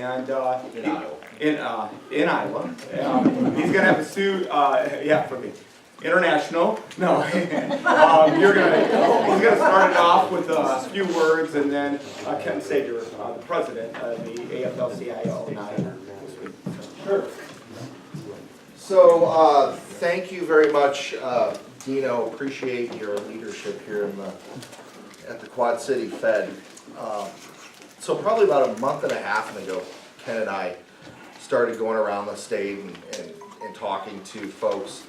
and In Iowa. in Iowa. He's gonna have a suit. Yeah, for me. International. No. He's gonna start it off with a few words, and then Ken Sager, the president of the AFL-CIO. Sure. So thank you very much, Dino. Appreciate your leadership here at the Quad City Fed. So probably about a month and a half ago, Ken and I started going around the state and talking to folks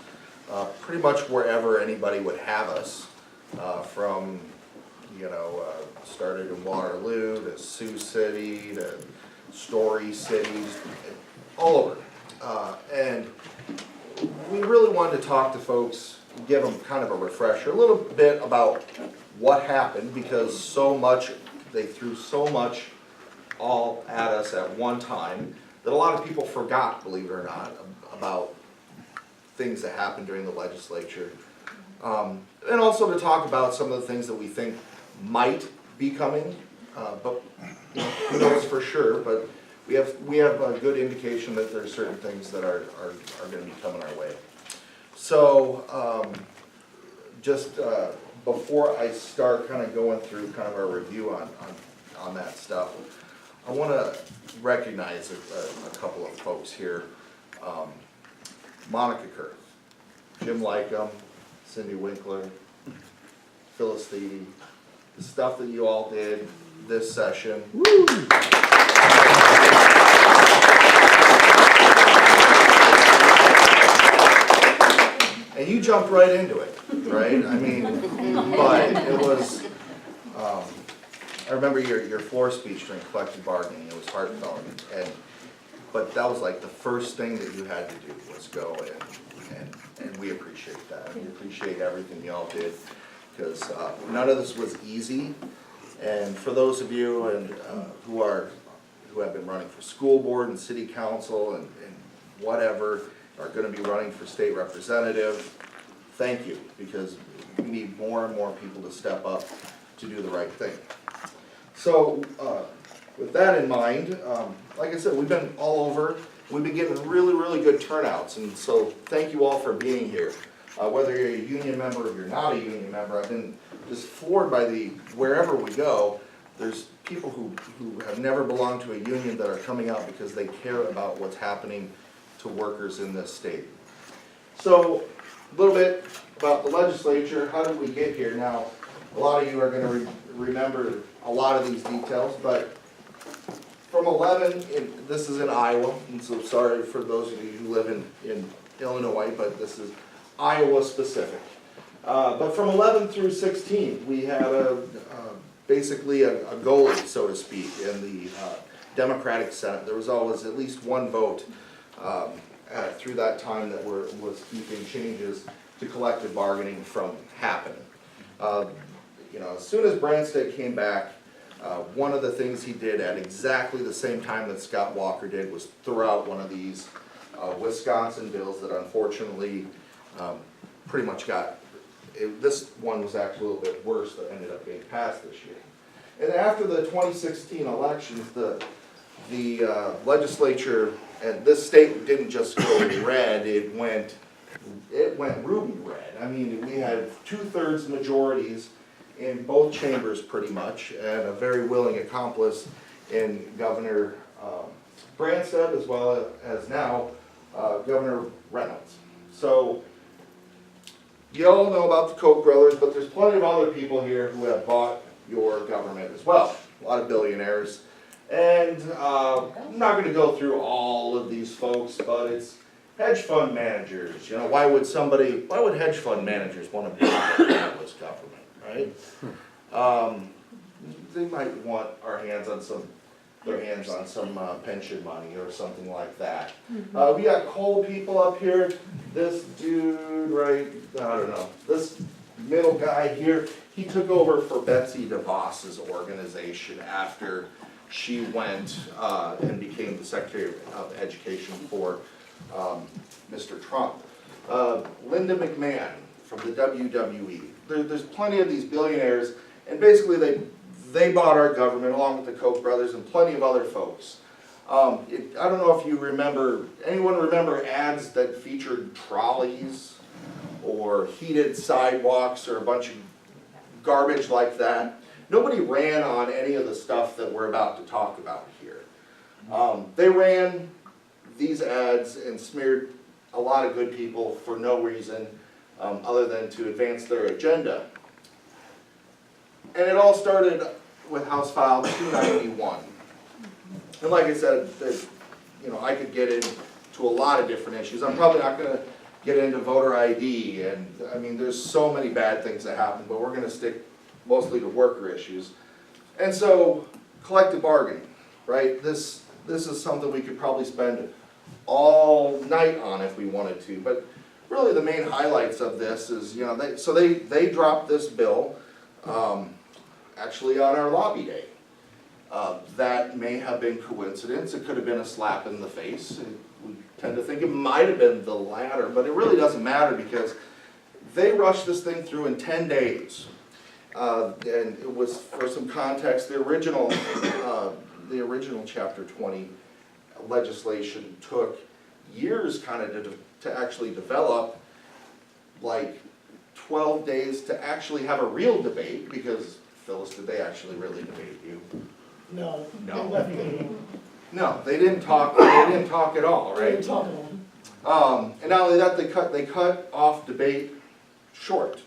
pretty much wherever anybody would have us, from, started in Waterloo to Sioux City to Story City, all over. And we really wanted to talk to folks, give them kind of a refresher, a little bit about what happened, because they threw so much all at us at one time that a lot of people forgot, believe it or not, about things that happened during the legislature. And also to talk about some of the things that we think might be coming, but who knows for sure. But we have a good indication that there's certain things that are going to be coming our way. So just before I start kind of going through kind of our review on that stuff, I want to recognize a couple of folks here. Monica Kurth, Jim Lycum, Cindy Winkler, Phyllis Thede, the stuff that you all did this session. Woo! And you jumped right into it, right? I mean, but it was, I remember your floor speech during collective bargaining. It was heartfelt, but that was like the first thing that you had to do was go and we appreciate that. We appreciate everything y'all did, because none of this was easy. And for those of you who have been running for school board and city council and whatever, are going to be running for state representative, thank you, because we need more and more people to step up to do the right thing. So with that in mind, like I said, we've been all over. We've been getting really, really good turnouts, and so thank you all for being here. Whether you're a union member or you're not a union member, I've been just floored by wherever we go, there's people who have never belonged to a union that are coming out because they care about what's happening to workers in this state. So a little bit about the legislature. How did we get here? Now, a lot of you are going to remember a lot of these details, but from 11, this is in Iowa, and so sorry for those of you who live in Illinois, but this is Iowa specific. But from 11 through 16, we had basically a goalie, so to speak, in the Democratic Senate. There was always at least one vote through that time that was keeping changes to collective bargaining from happening. As soon as Branstad came back, one of the things he did at exactly the same time that Scott Walker did was throw out one of these Wisconsin bills that unfortunately pretty much this one was actually a little bit worse that ended up being passed this year. And after the 2016 elections, the legislature, and this state didn't just go red, it went ruby red. I mean, we had 2/3 majorities in both chambers pretty much, and a very willing accomplice in Governor Branstad, as well as now Governor Reynolds. So you all know about the Koch brothers, but there's plenty of other people here who have bought your government as well. A lot of billionaires. And I'm not going to go through all of these folks, but it's hedge fund managers. Why would hedge fund managers want to buy Iowa's government, right? They might want their hands on some pension money or something like that. We got coal people up here. This dude, right, I don't know, this middle guy here, he took over for Betsy DeVos's organization after she went and became the Secretary of Education for Mr. Trump. Linda McMahon from the WWE. There's plenty of these billionaires, and basically they bought our government along with the Koch brothers and plenty of other folks. I don't know if you remember, anyone remember ads that featured trolleys or heated sidewalks or a bunch of garbage like that? Nobody ran on any of the stuff that we're about to talk about here. They ran these ads and smeared a lot of good people for no reason other than to advance their agenda. And it all started with House File 291. And like I said, I could get into a lot of different issues. I'm probably not going to get into voter ID, and I mean, there's so many bad things that happen, but we're going to stick mostly to worker issues. And so, collective bargaining, right? This is something we could probably spend all night on if we wanted to, but really the main highlights of this is, they dropped this bill actually on our lobby day. That may have been coincidence. It could have been a slap in the face. We tend to think it might have been the latter, but it really doesn't matter because they rushed this thing through in 10 days. And it was, for some context, the original Chapter 20 legislation took years kind of to actually develop, like 12 days to actually have a real debate, because Phyllis, did they actually really debate you? No. No. No, they didn't talk. They didn't talk at all, right? They didn't talk at all. And not only that, they cut off debate short.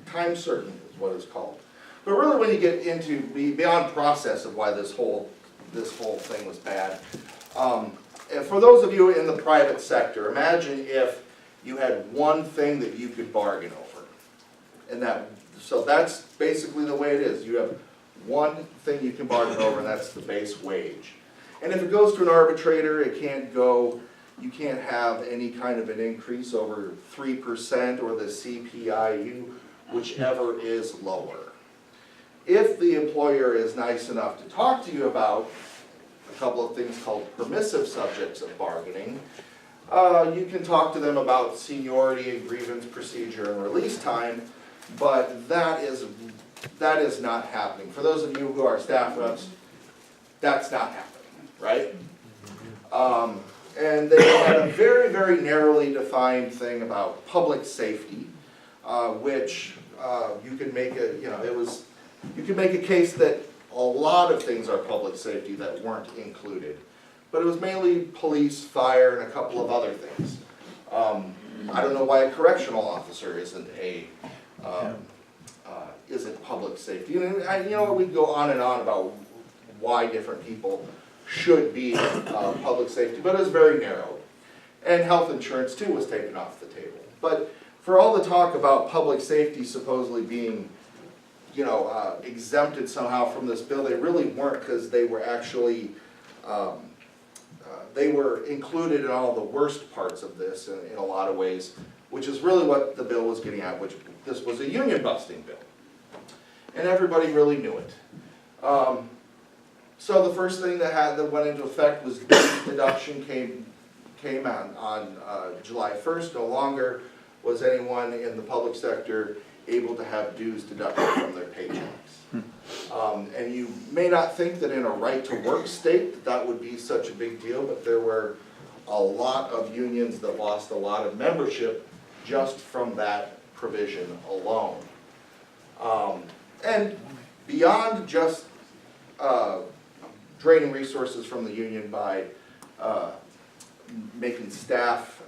Time certain is what it's called. But really, when you get into beyond process of why this whole thing was bad, and for those of you in the private sector, imagine if you had one thing that you could bargain over, and so that's basically the way it is. You have one thing you can bargain over, and that's the base wage. And if it goes to an arbitrator, you can't have any kind of an increase over 3% or the CPIU, whichever is lower. If the employer is nice enough to talk to you about a couple of things called permissive subjects of bargaining, you can talk to them about seniority and grievance procedure and release time, but that is not happening. For those of you who are staff reps, that's not happening, right? And they had a very, very narrowly defined thing about public safety, which you could make you could make a case that a lot of things are public safety that weren't included. But it was mainly police, fire, and a couple of other things. I don't know why a correctional officer isn't public safety. And we go on and on about why different people should be public safety, but it was very narrow. And health insurance too was taken off the table. But for all the talk about public safety supposedly being exempted somehow from this bill, they really weren't, because they were actually they were included in all the worst parts of this in a lot of ways, which is really what the bill was getting at, which this was a union busting bill. And everybody really knew it. So the first thing that went into effect was deduction came on July 1st. No longer was anyone in the public sector able to have dues deducted from their paychecks. And you may not think that in a right-to-work state that would be such a big deal, but there were a lot of unions that lost a lot of membership just from that provision alone. And beyond just draining resources from the union by making staff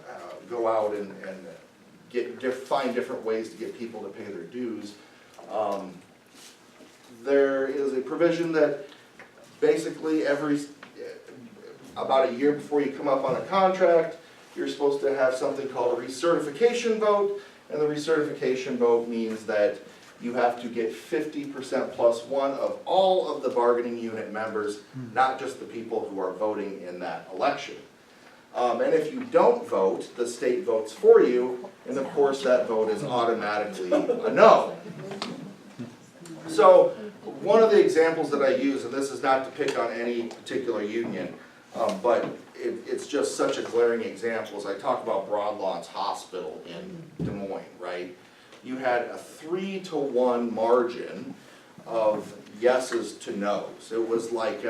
go out and find different ways to get people to pay their dues, there is a provision that basically about a year before you come up on a contract, you're supposed to have something called a recertification vote, and the recertification vote means that you have to get 50% plus one of all of the bargaining unit members, not just the people who are voting in that election. And if you don't vote, the state votes for you, and of course that vote is automatically a no. So one of the examples that I use, and this is not to pick on any particular union, but it's just such a glaring example, is I talk about Broadlawns Hospital in Des Moines, right? You had a 3-to-1 margin of yeses to nos. It was like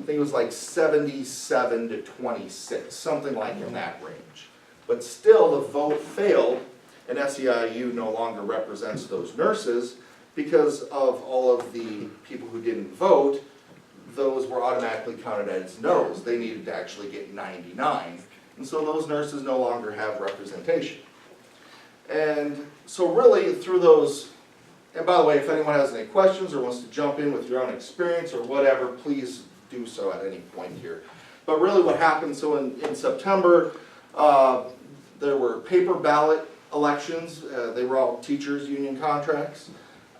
I think it was like 77 to 26, something like in that range. But still, the vote failed, and SEIU no longer represents those nurses because of all of the people who didn't vote. Those were automatically counted as no's. They needed to actually get 99, and so those nurses no longer have representation. And so really through those, and by the way, if anyone has any questions or wants to jump in with your own experience or whatever, please do so at any point here. But really what happened, so in September, there were paper ballot elections. They were all teachers' union contracts.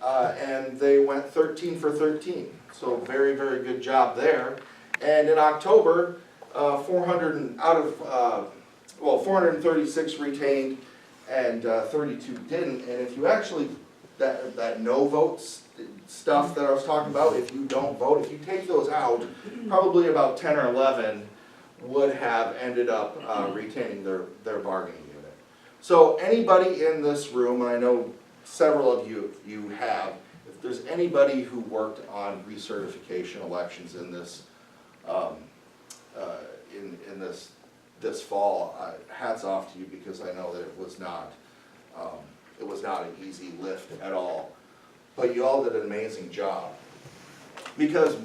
And they went 13 for 13. So very, very good job there. And in October, 436 retained and 32 didn't. And if you actually, that no votes stuff that I was talking about, if you don't vote, if you take those out, probably about 10 or 11 would have ended up retaining their bargaining unit. So anybody in this room, and I know several of you have, if there's anybody who worked on recertification elections in this this fall, hats off to you, because I know that it was not an easy lift at all. But you all did an amazing job. Because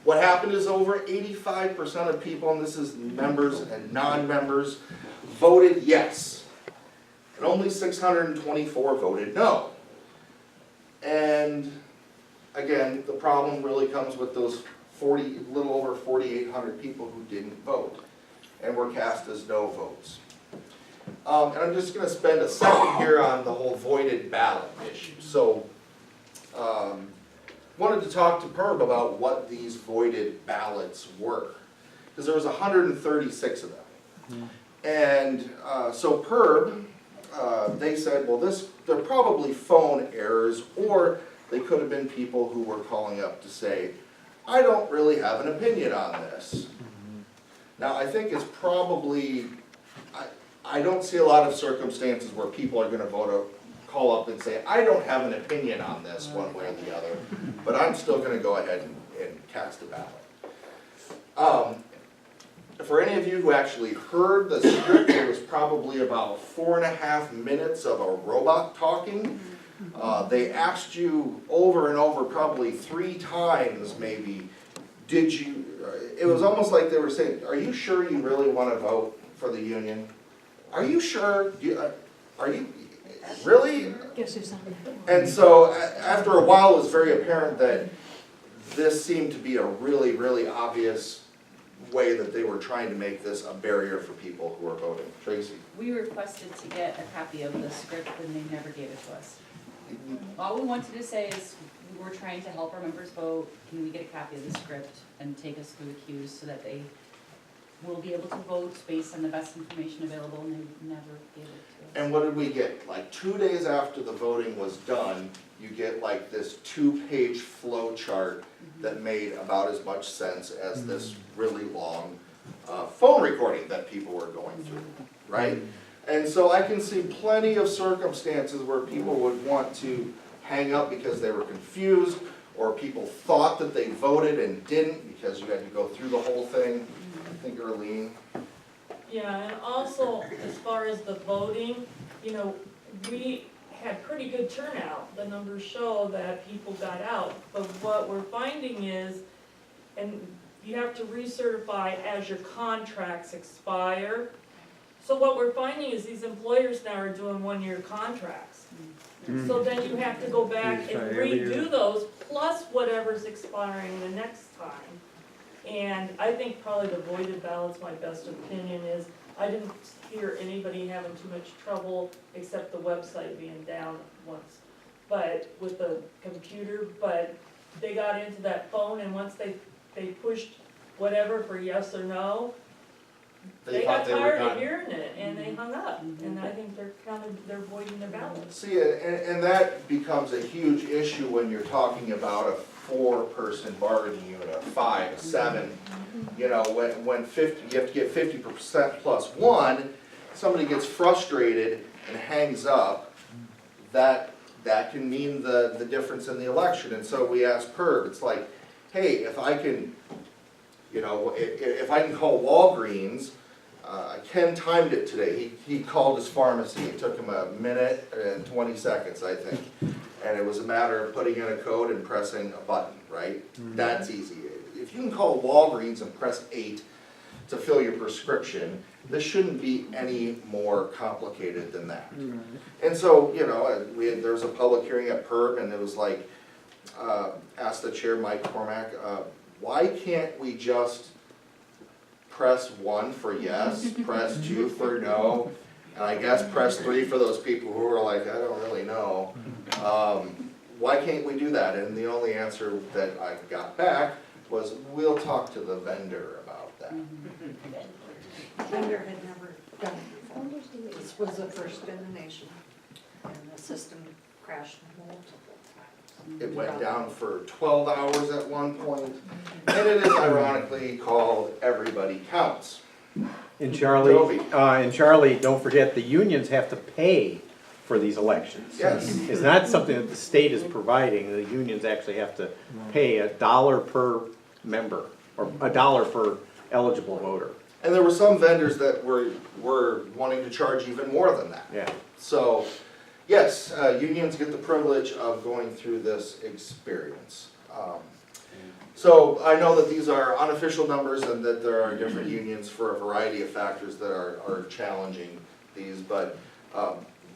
what happened is over 85% of people, and this is members and non-members, voted yes. And only 624 voted no. And again, the problem really comes with those little over 4,800 people who didn't vote and were cast as no votes. And I'm just going to spend a second here on the whole voided ballot issue. So, wanted to talk to Perb about what these voided ballots were, because there was 136 of them. And so Perb, they said, well, they're probably phone errors, or they could have been people who were calling up to say, I don't really have an opinion on this. Now, I think it's probably, I don't see a lot of circumstances where people are going to call up and say, I don't have an opinion on this one way or the other, but I'm still going to go ahead and cast a ballot. For any of you who actually heard the script, it was probably about 4.5 minutes of a robot talking. They asked you over and over, probably 3 times maybe, it was almost like they were saying, are you sure you really want to vote for the union? Are you sure? Are you really? And so after a while, it was very apparent that this seemed to be a really, really obvious way that they were trying to make this a barrier for people who are voting. Tracy? We requested to get a copy of the script and they never gave it to us. All we wanted to say is we were trying to help our members vote. Can we get a copy of the script and take us through the cues so that they will be able to vote based on the best information available, and they never gave it to us. And what did we get? Like 2 days after the voting was done, you get like this 2-page flow chart that made about as much sense as this really long phone recording that people were going through, right? And so I can see plenty of circumstances where people would want to hang up because they were confused, or people thought that they voted and didn't because you had to go through the whole thing. I think Earlene. Yeah, and also, as far as the voting, you know, we had pretty good turnout. The numbers show that people got out. But what we're finding is, and you have to recertify as your contracts expire. So what we're finding is these employers now are doing 1-year contracts. So then you have to go back and redo those, plus whatever's expiring the next time. And I think probably the voided ballot's my best opinion is, I didn't hear anybody having too much trouble, except the website being down once, but with the computer, but they got into that phone, and once they pushed whatever for yes or no, they got tired of hearing it, and they hung up, and I think they're voiding their ballots. See, and that becomes a huge issue when you're talking about a 4-person bargaining unit, a 5, a 7. You know, when 50, you have to get 50% plus 1, somebody gets frustrated and hangs up, that can mean the difference in the election. And so we asked Perb, it's like, hey, if I can You know, if I can call Walgreens, Ken timed it today. He called his pharmacy. It took him 1 minute and 20 seconds, I think. And it was a matter of putting in a code and pressing a button, right? That's easy. If you can call Walgreens and press 8 to fill your prescription, this shouldn't be any more complicated than that. And so, you know, there was a public hearing at PERB, and it was like, asked the chair, Mike Cormack, why can't we just press 1 for yes, press 2 for no, and I guess press 3 for those people who are like, I don't really know. Why can't we do that? And the only answer that I got back was, we'll talk to the vendor about that. Vendor had never done it before. This was the first in the nation, and the system crashed multiple times. It went down for 12 hours at one point, and it is ironically called Everybody Counts. And Charlie, don't forget, the unions have to pay for these elections. Yes. It's not something that the state is providing, the unions actually have to pay $1 per member, or $1 per eligible voter. And there were some vendors that were wanting to charge even more than that. Yeah. So, yes, unions get the privilege of going through this experience. So I know that these are unofficial numbers and that there are different unions for a variety of factors that are challenging these, but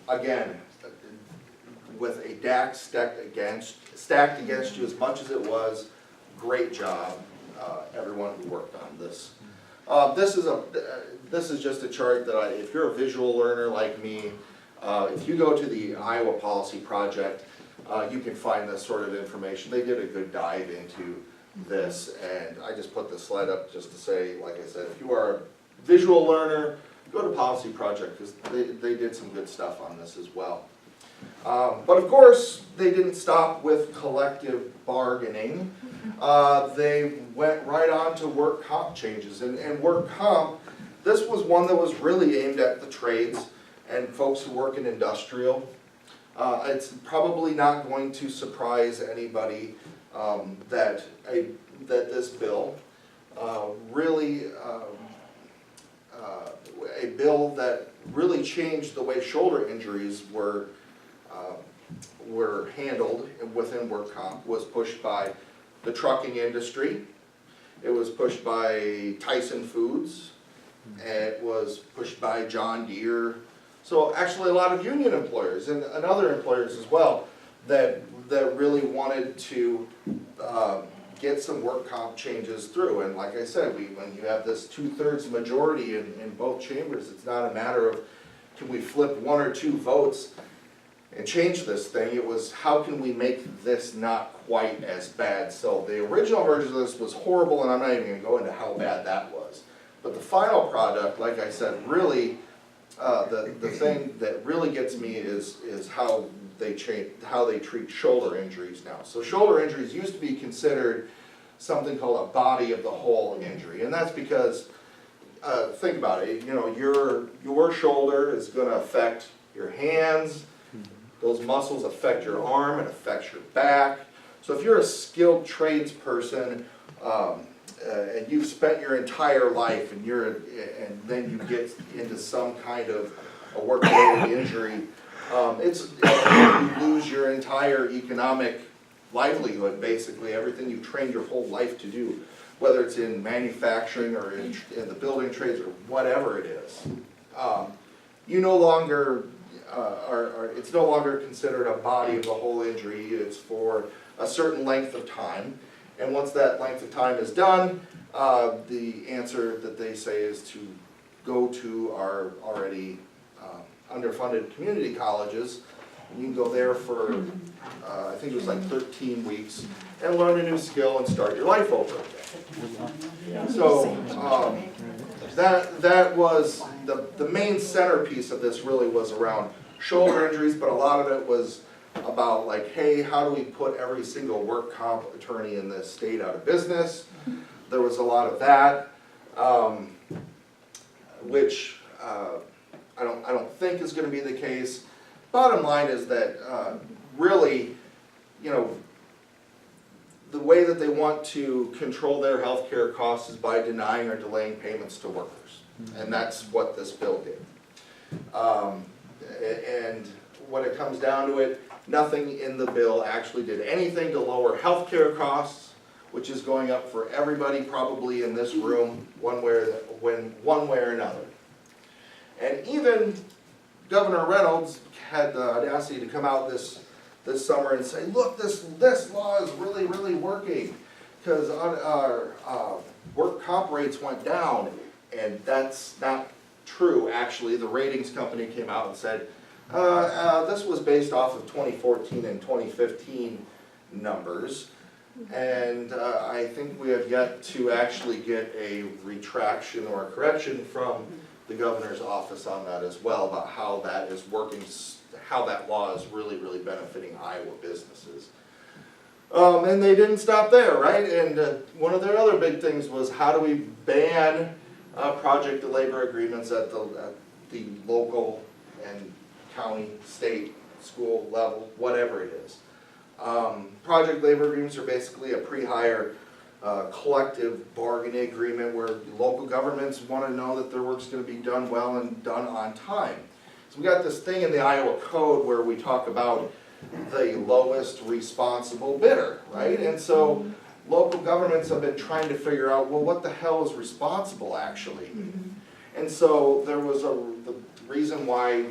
again, with a DAC stacked against you as much as it was, great job, everyone who worked on this. This is just a chart that if you're a visual learner like me, if you go to the Iowa Policy Project, you can find this sort of information. They did a good dive into this, and I just put this slide up just to say, like I said, if you are a visual learner, go to Policy Project, because they did some good stuff on this as well. But of course, they didn't stop with collective bargaining. They went right on to work comp changes, and work comp, this was one that was really aimed at the trades and folks who work in industrial. It's probably not going to surprise anybody that this bill really, a bill that really changed the way shoulder injuries were handled within work comp, was pushed by the trucking industry. It was pushed by Tyson Foods. It was pushed by John Deere. So actually a lot of union employers and other employers as well that really wanted to get some work comp changes through. And like I said, when you have this 2/3 majority in both chambers, it's not a matter of can we flip 1 or 2 votes and change this thing. It was how can we make this not quite as bad. So the original version of this was horrible, and I'm not even going to go into how bad that was. But the final product, like I said, really the thing that really gets me is how they treat shoulder injuries now. So shoulder injuries used to be considered something called a body of the whole injury, and that's because think about it. You know, your shoulder is going to affect your hands. Those muscles affect your arm, it affects your back. So if you're a skilled tradesperson and you've spent your entire life and then you get into some kind of a work-related injury, you lose your entire economic livelihood, basically, everything you've trained your whole life to do, whether it's in manufacturing or in the building trades or whatever it is. You no longer it's no longer considered a body of the whole injury. It's for a certain length of time, and once that length of time is done, the answer that they say is to go to our already underfunded community colleges. And you can go there for I think it was like 13 weeks and learn a new skill and start your life over again. So that was the main centerpiece of this. Really was around shoulder injuries, but a lot of it was about like, hey, how do we put every single work comp attorney in this state out of business? There was a lot of that, which I don't think is going to be the case. Bottom line is that really, you know, the way that they want to control their healthcare costs is by denying or delaying payments to workers. And that's what this bill did. And when it comes down to it, nothing in the bill actually did anything to lower healthcare costs, which is going up for everybody probably in this room one way or another. And even Governor Reynolds had the audacity to come out this summer and say, look, this law is really, really working, because our work comp rates went down, and that's not true, actually. The ratings company came out and said, this was based off of 2014 and 2015 numbers, and I think we have yet to actually get a retraction or a correction from the governor's office on that as well, about how that is working, how that law is really, really benefiting Iowa businesses. And they didn't stop there, right? And one of their other big things was, how do we ban project to labor agreements at the local and county, state, school level, whatever it is. Project labor agreements are basically a pre-hire collective bargaining agreement where local governments want to know that their work's going to be done well and done on time. So we got this thing in the Iowa Code where we talk about the lowest responsible bidder, right? And so local governments have been trying to figure out, well, what the hell is responsible actually? And so there was the reason why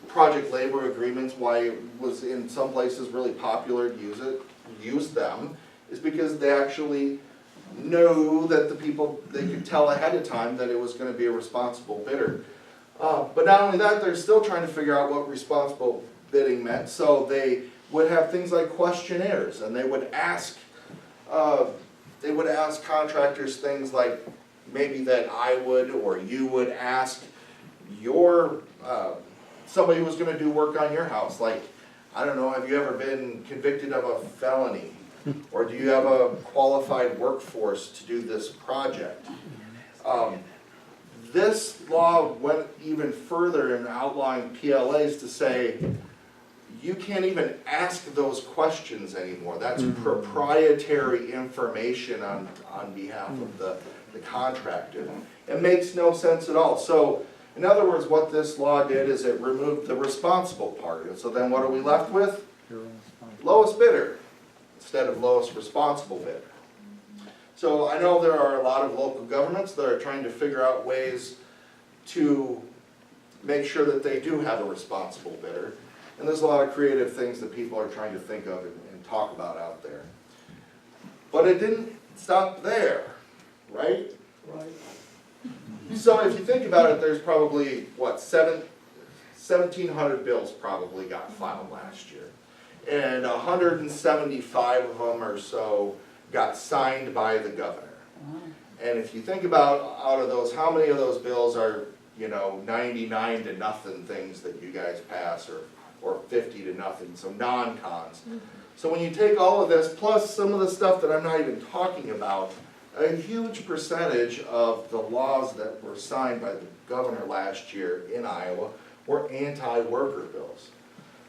project labor agreements, why it was in some places really popular to use them, is because they actually knew that the people, they could tell ahead of time that it was going to be a responsible bidder. But not only that, they're still trying to figure out what responsible bidding meant, so they would have things like questionnaires, and they would ask contractors things like maybe that I would or you would ask your somebody who was going to do work on your house, like, I don't know, have you ever been convicted of a felony? Or do you have a qualified workforce to do this project? This law went even further in outlawing PLAs to say, you can't even ask those questions anymore. That's proprietary information on behalf of the contractor. It makes no sense at all. So, in other words, what this law did is it removed the responsible part. And so then what are we left with? Lowest bidder instead of lowest responsible bidder. So I know there are a lot of local governments that are trying to figure out ways to make sure that they do have a responsible bidder. And there's a lot of creative things that people are trying to think of and talk about out there. But it didn't stop there, right? Right. So if you think about it, there's probably, what, 1,700 bills probably got filed last year. And 175 of them or so got signed by the governor. And if you think about out of those, how many of those bills are, 99 to nothing things that you guys pass, or 50 to nothing, so non-cons. So when you take all of this, plus some of the stuff that I'm not even talking about, a huge percentage of the laws that were signed by the governor last year in Iowa were anti-worker bills.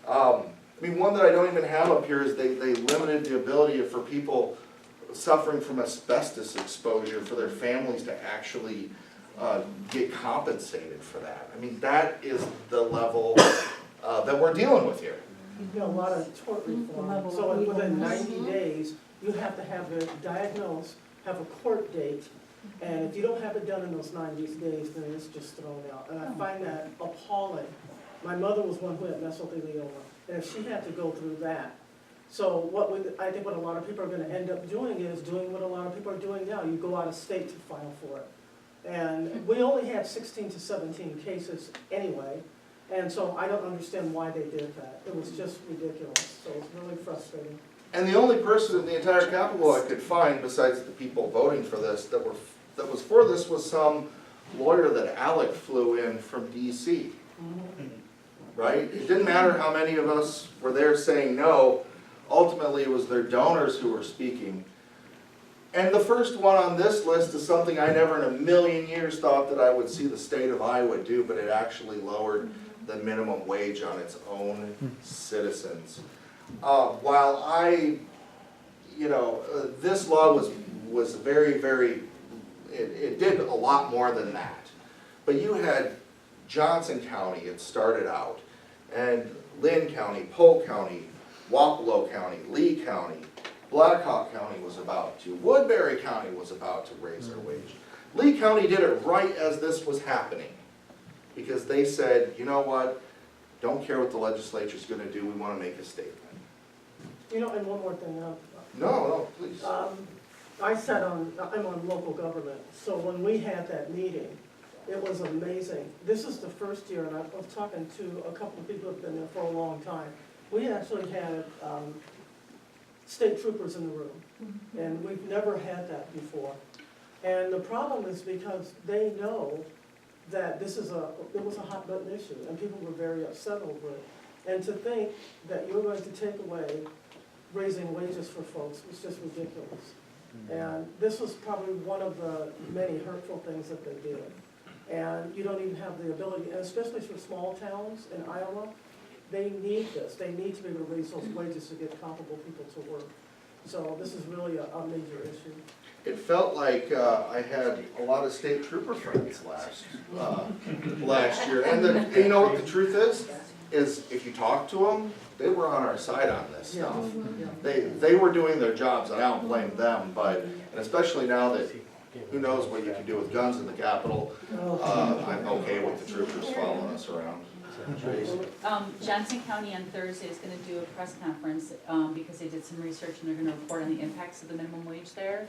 One that I don't even have up here is they limited the ability for people suffering from asbestos exposure for their families to actually get compensated for that. That is the level that we're dealing with here. A lot of tort reform, so within 90 days, you have to have it diagnosed, have a court date, and if you don't have it done in those 90 days, then it's just thrown out. And I find that appalling. My mother was one who had mesothelioma, and if she had to go through that. So I think what a lot of people are going to end up doing is doing what a lot of people are doing now. You go out of state to file for it. And we only had 16 to 17 cases anyway, and so I don't understand why they did that. It was just ridiculous, so it's really frustrating. And the only person in the entire Capitol I could find, besides the people voting for this, that was for this was some lawyer that Alec flew in from DC. Right? It didn't matter how many of us were there saying no. Ultimately, it was their donors who were speaking. And the first one on this list is something I never in a million years thought that I would see the state of Iowa do, but it actually lowered the minimum wage on its own citizens. While this law was very, very, it did a lot more than that. But you had Johnson County, it started out, and Lynn County, Polk County, Wapello County, Lee County, Blackhawk County was about to, Woodbury County was about to raise their wage. Lee County did it right as this was happening, because they said, you know what, don't care what the legislature's gonna do, we wanna make a statement. You know, and one more thing, No, please. I'm on local government, so when we had that meeting, it was amazing. This is the first year, and I was talking to a couple of people who've been there for a long time. We actually had state troopers in the room, and we've never had that before. And the problem is because they know that it was a hot button issue, and people were very upset over it. And to think that you're going to take away raising wages for folks was just ridiculous. And this was probably one of the many hurtful things that they did. And you don't even have the ability, and especially for small towns in Iowa, they need this. They need to be able to raise those wages to get comparable people to work. So this is really a major issue. It felt like I had a lot of state trooper friends last year. And you know what the truth is if you talk to them, they were on our side on this stuff. They were doing their jobs, and I don't blame them, but, and especially now that who knows what you can do with guns in the Capitol, I'm okay with the troopers following us around. Johnson County on Thursday is gonna do a press conference, because they did some research and they're gonna report on the impacts of the minimum wage there.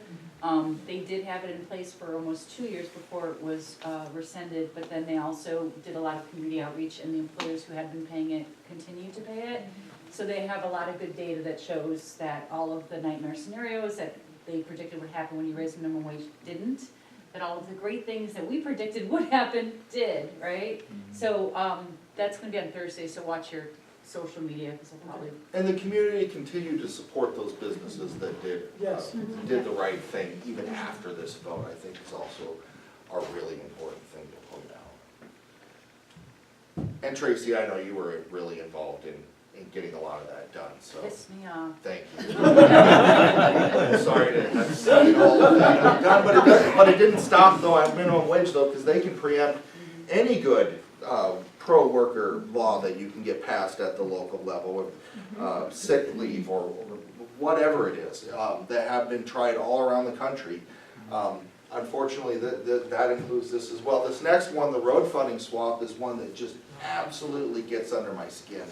They did have it in place for almost 2 years before it was rescinded, but then they also did a lot of community outreach, and the employers who had been paying it continue to pay it. So they have a lot of good data that shows that all of the nightmare scenarios that they predicted would happen when you raised minimum wage didn't. That all of the great things that we predicted would happen did, right? So that's going to be on Thursday, so watch your social media, because I'll probably... And the community continued to support those businesses that did the right thing, even after this vote. I think is also a really important thing to point out. And Tracy, I know you were really involved in getting a lot of that done, so Piss me off. thank you. I'm sorry to have seen all of that done, but it didn't stop though at minimum wage though, because they can preempt any good pro-worker law that you can get passed at the local level, sick leave or whatever it is, that have been tried all around the country. Unfortunately, that includes this as well. This next one, the road funding swap, is one that just absolutely gets under my skin.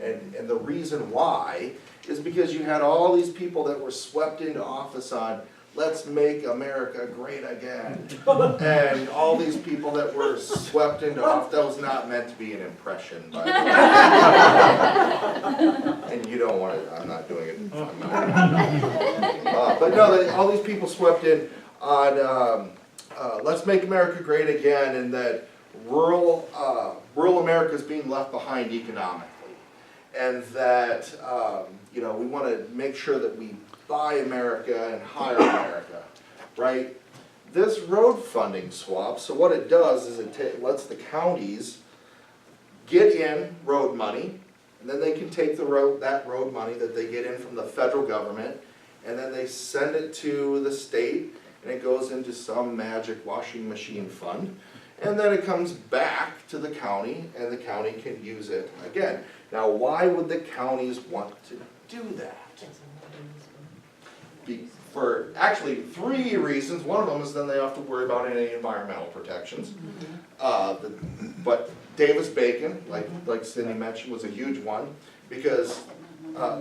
And the reason why is because you had all these people that were swept into office on, let's make America great again. And all these people that were swept into office, that was not meant to be an impression, by the way. And you don't want it, I'm not doing it. I'm not. But no, all these people swept in on, let's make America great again, and that rural America is being left behind economically. And that, we want to make sure that we buy America and hire America, right? This road funding swap, so what it does is it lets the counties get in road money, and then they can take that road money that they get in from the federal government, and then they send it to the state, and it goes into some magic washing machine fund, and then it comes back to the county, and the county can use it again. Now, why would the counties want to do that? For actually 3 reasons. One of them is then they have to worry about any environmental protections. But Davis-Bacon, like Cindy mentioned, was a huge one, because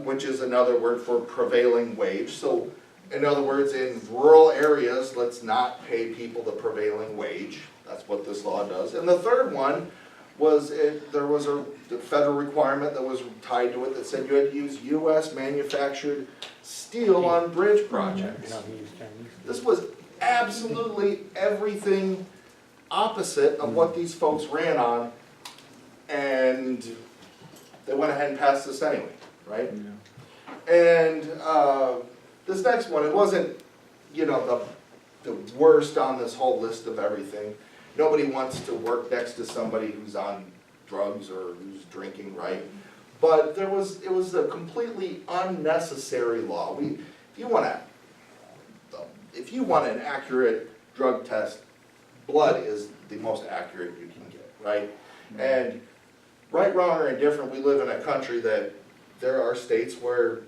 which is another word for prevailing wage. So, in other words, in rural areas, let's not pay people the prevailing wage. That's what this law does. And the third one was there was a federal requirement that was tied to it that said you had to use U.S. manufactured steel on bridge projects. This was absolutely everything opposite of what these folks ran on, and they went ahead and passed this anyway, right? And this next one, it wasn't, the worst on this whole list of everything. Nobody wants to work next to somebody who's on drugs or who's drinking, right? But it was a completely unnecessary law. if you want an accurate drug test, blood is the most accurate you can get, right? And right, wrong, or indifferent, we live in a country that there are states where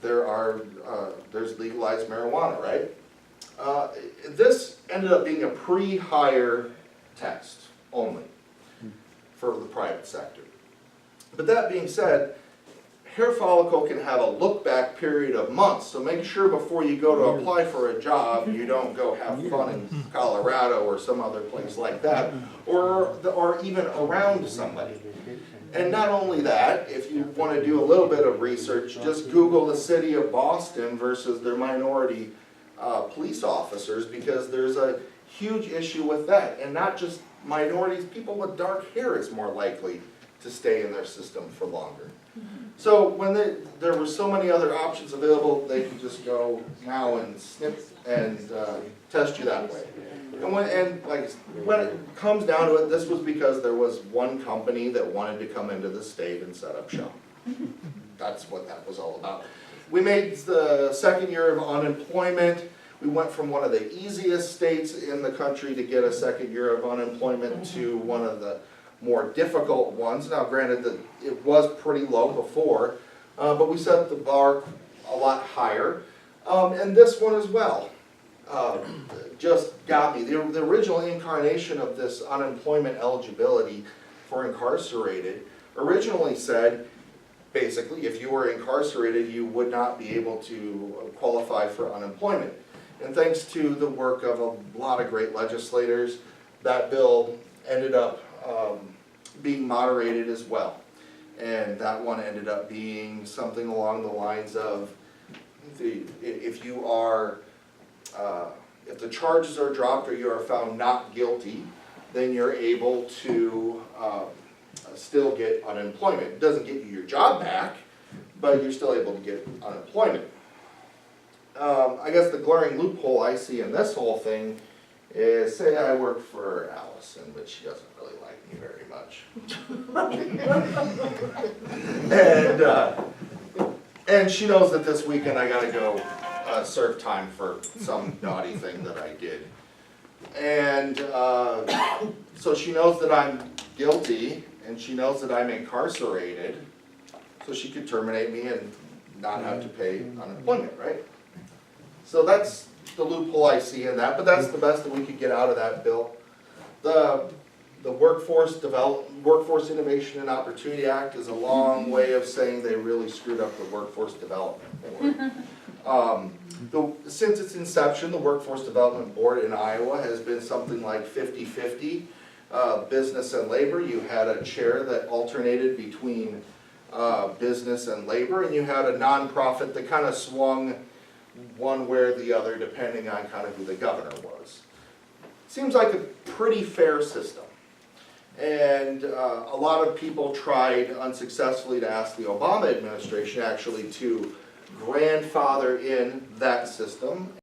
there's legalized marijuana, right? This ended up being a pre-hire test only for the private sector. But that being said, hair follicle can have a look-back period of months, so make sure before you go to apply for a job, you don't go have fun in Colorado or some other place like that, or even around somebody. And not only that, if you want to do a little bit of research, just Google the city of Boston versus their minority police officers, because there's a huge issue with that. And not just minorities, people with dark hair is more likely to stay in their system for longer. So when there were so many other options available, they could just go now and snip and test you that way. And when it comes down to it, this was because there was one company that wanted to come into the state and set up shop. That's what that was all about. We made the second year of unemployment. We went from one of the easiest states in the country to get a second year of unemployment to one of the more difficult ones. Now granted that it was pretty low before, but we set the bar a lot higher. And this one as well just got me. The original incarnation of this unemployment eligibility for incarcerated originally said, basically, if you were incarcerated, you would not be able to qualify for unemployment. And thanks to the work of a lot of great legislators, that bill ended up being moderated as well. And that one ended up being something along the lines of, if the charges are dropped or you are found not guilty, then you're able to still get unemployment. It doesn't get you your job back, but you're still able to get unemployment. I guess the glaring loophole I see in this whole thing is, say I work for Allison, but she doesn't really like me very much. And she knows that this weekend I gotta go serve time for some naughty thing that I did. And so she knows that I'm guilty, and she knows that I'm incarcerated, so she could terminate me and not have to pay unemployment, right? So that's the loophole I see in that, but that's the best that we could get out of that bill. The Workforce Innovation and Opportunity Act is a long way of saying they really screwed up the Workforce Development Board. Since its inception, the Workforce Development Board in Iowa has been something like 50-50 business and labor. You had a chair that alternated between business and labor, and you had a nonprofit that kind of swung one way or the other depending on kind of who the governor was. Seems like a pretty fair system. And a lot of people tried unsuccessfully to ask the Obama administration actually to grandfather in that system.